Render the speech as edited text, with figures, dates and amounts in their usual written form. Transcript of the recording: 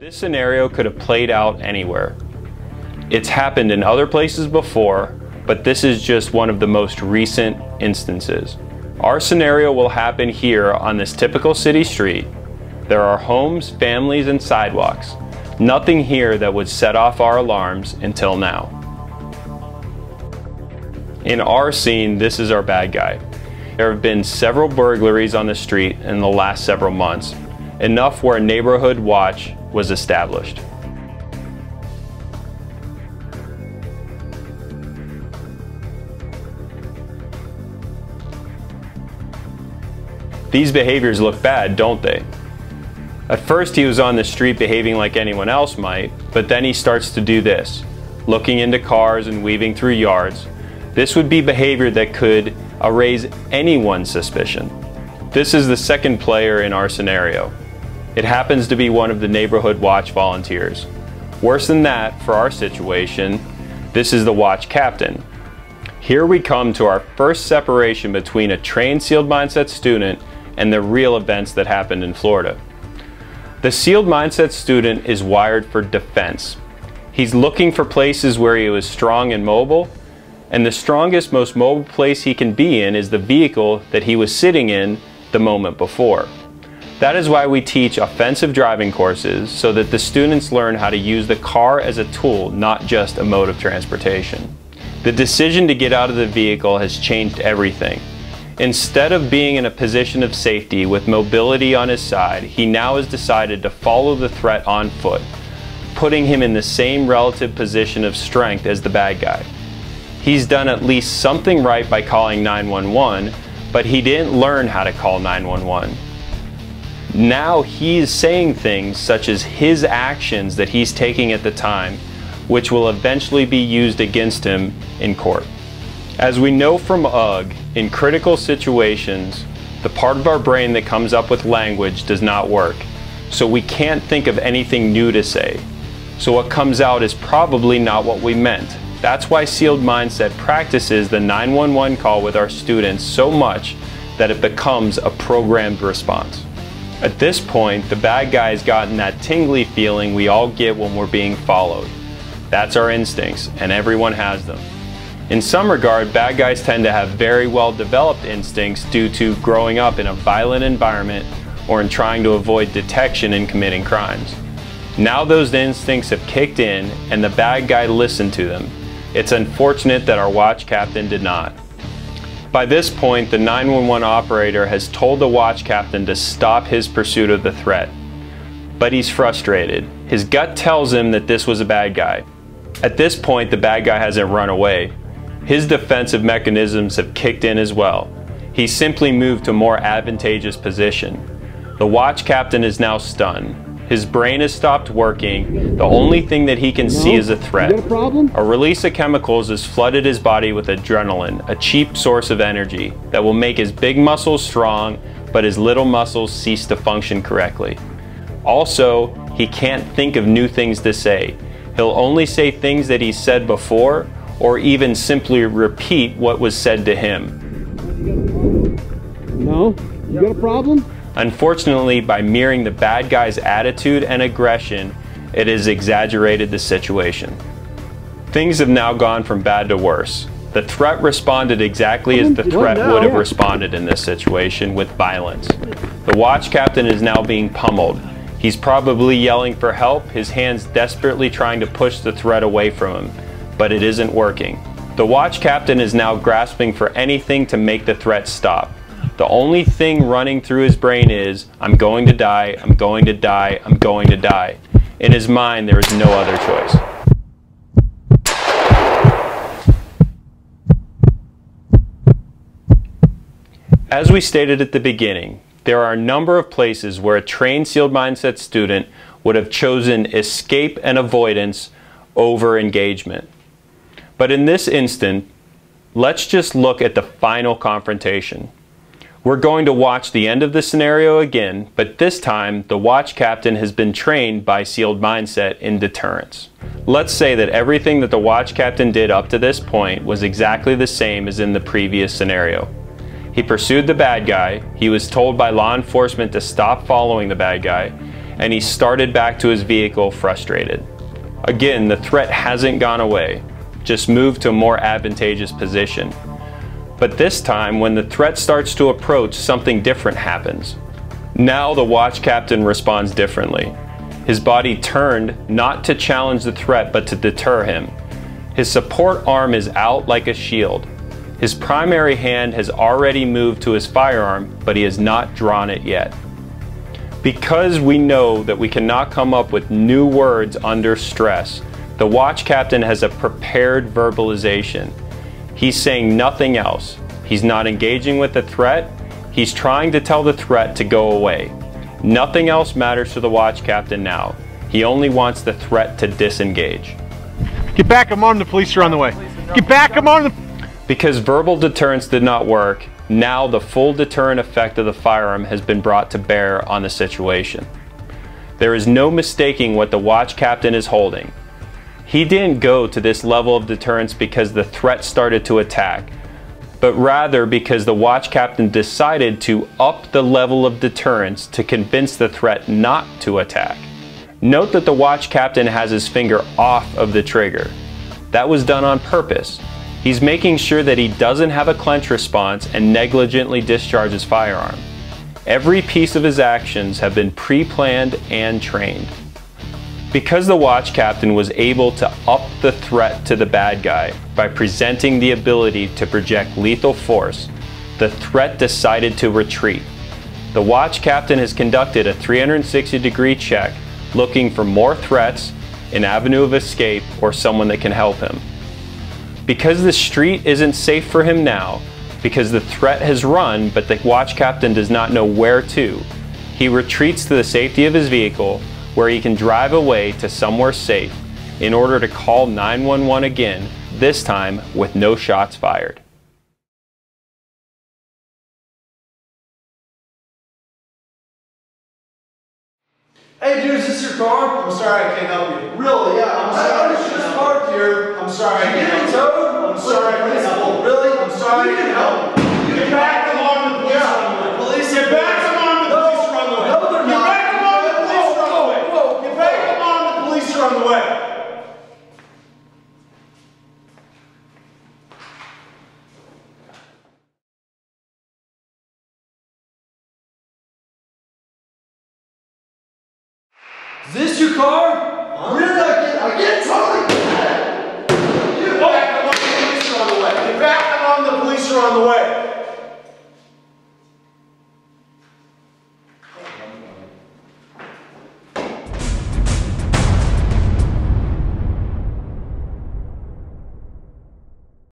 This scenario could have played out anywhere. It's happened in other places before, but this is just one of the most recent instances. Our scenario will happen here on this typical city street. There are homes, families, and sidewalks. Nothing here that would set off our alarms until now. In our scene, this is our bad guy. There have been several burglaries on the street in the last several months, enough where a neighborhood watch was established. These behaviors look bad, don't they? At first he was on the street behaving like anyone else might, but then he starts to do this, looking into cars and weaving through yards. This would be behavior that could arouse anyone's suspicion. This is the second player in our scenario. It happens to be one of the neighborhood watch volunteers. Worse than that, for our situation, this is the watch captain. Here we come to our first separation between a trained sealed mindset student and the real events that happened in Florida. The sealed mindset student is wired for defense. He's looking for places where he was strong and mobile, and the strongest, most mobile place he can be in is the vehicle that he was sitting in the moment before. That is why we teach offensive driving courses, so that the students learn how to use the car as a tool, not just a mode of transportation. The decision to get out of the vehicle has changed everything. Instead of being in a position of safety with mobility on his side, he now has decided to follow the threat on foot, putting him in the same relative position of strength as the bad guy. He's done at least something right by calling 911, but he didn't learn how to call 911. Now he's saying things such as his actions that he's taking at the time, which will eventually be used against him in court. As we know from UGG, in critical situations, the part of our brain that comes up with language does not work, so we can't think of anything new to say. So what comes out is probably not what we meant. That's why Sealed Mindset practices the 911 call with our students so much that it becomes a programmed response. At this point, the bad guy's gotten that tingly feeling we all get when we're being followed. That's our instincts, and everyone has them. In some regard, bad guys tend to have very well developed instincts due to growing up in a violent environment or in trying to avoid detection in committing crimes. Now those instincts have kicked in and the bad guy listened to them. It's unfortunate that our watch captain did not. By this point, the 911 operator has told the watch captain to stop his pursuit of the threat. But he's frustrated. His gut tells him that this was a bad guy. At this point, the bad guy hasn't run away. His defensive mechanisms have kicked in as well. He simply moved to a more advantageous position. The watch captain is now stunned. His brain has stopped working. The only thing that he can see is a threat. A release of chemicals has flooded his body with adrenaline, a cheap source of energy that will make his big muscles strong, but his little muscles cease to function correctly. Also, he can't think of new things to say. He'll only say things that he's said before, or even simply repeat what was said to him. No? You got a problem? Unfortunately, by mirroring the bad guy's attitude and aggression, it has exaggerated the situation. Things have now gone from bad to worse. The threat responded exactly as the threat would have responded in this situation, with violence. The watch captain is now being pummeled. He's probably yelling for help, his hands desperately trying to push the threat away from him, but it isn't working. The watch captain is now grasping for anything to make the threat stop. The only thing running through his brain is, I'm going to die, I'm going to die, I'm going to die. In his mind, there is no other choice. As we stated at the beginning, there are a number of places where a trained sealed mindset student would have chosen escape and avoidance over engagement. But in this instant, let's just look at the final confrontation. We're going to watch the end of the scenario again, but this time the watch captain has been trained by Sealed Mindset in Deterrence. Let's say that everything that the watch captain did up to this point was exactly the same as in the previous scenario. He pursued the bad guy, he was told by law enforcement to stop following the bad guy, and he started back to his vehicle frustrated. Again, the threat hasn't gone away, just moved to a more advantageous position. But this time, when the threat starts to approach, something different happens. Now the watch captain responds differently. His body turned not to challenge the threat, but to deter him. His support arm is out like a shield. His primary hand has already moved to his firearm, but he has not drawn it yet. Because we know that we cannot come up with new words under stress, the watch captain has a prepared verbalization. He's saying nothing else. He's not engaging with the threat. He's trying to tell the threat to go away. Nothing else matters to the watch captain now. He only wants the threat to disengage. Get back, I'm armed, the police are on the way. Get back, I'm armed. Because verbal deterrence did not work, now the full deterrent effect of the firearm has been brought to bear on the situation. There is no mistaking what the watch captain is holding. He didn't go to this level of deterrence because the threat started to attack, but rather because the watch captain decided to up the level of deterrence to convince the threat not to attack. Note that the watch captain has his finger off of the trigger. That was done on purpose. He's making sure that he doesn't have a clench response and negligently discharge his firearm. Every piece of his actions have been pre-planned and trained. Because the watch captain was able to up the threat to the bad guy by presenting the ability to project lethal force, the threat decided to retreat. The watch captain has conducted a 360-degree check looking for more threats, an avenue of escape, or someone that can help him. Because the street isn't safe for him now, because the threat has run but the watch captain does not know where to, he retreats to the safety of his vehicle where he can drive away to somewhere safe in order to call 911 again, this time with no shots fired. Hey dude, is this your car? I'm sorry I can't help you. Really? Yeah, I'm sorry. I just parked here. I'm sorry I can't help you. I'm sorry I can't help you. Really? I'm sorry I can't help you. Get back along the police runway. Police, get back along the police runway. No, they're not. Get back along the police runway. Get back along the police runway. Is this your car? Really? I get totally get back along the police are on the way. Get back along the police are on the way.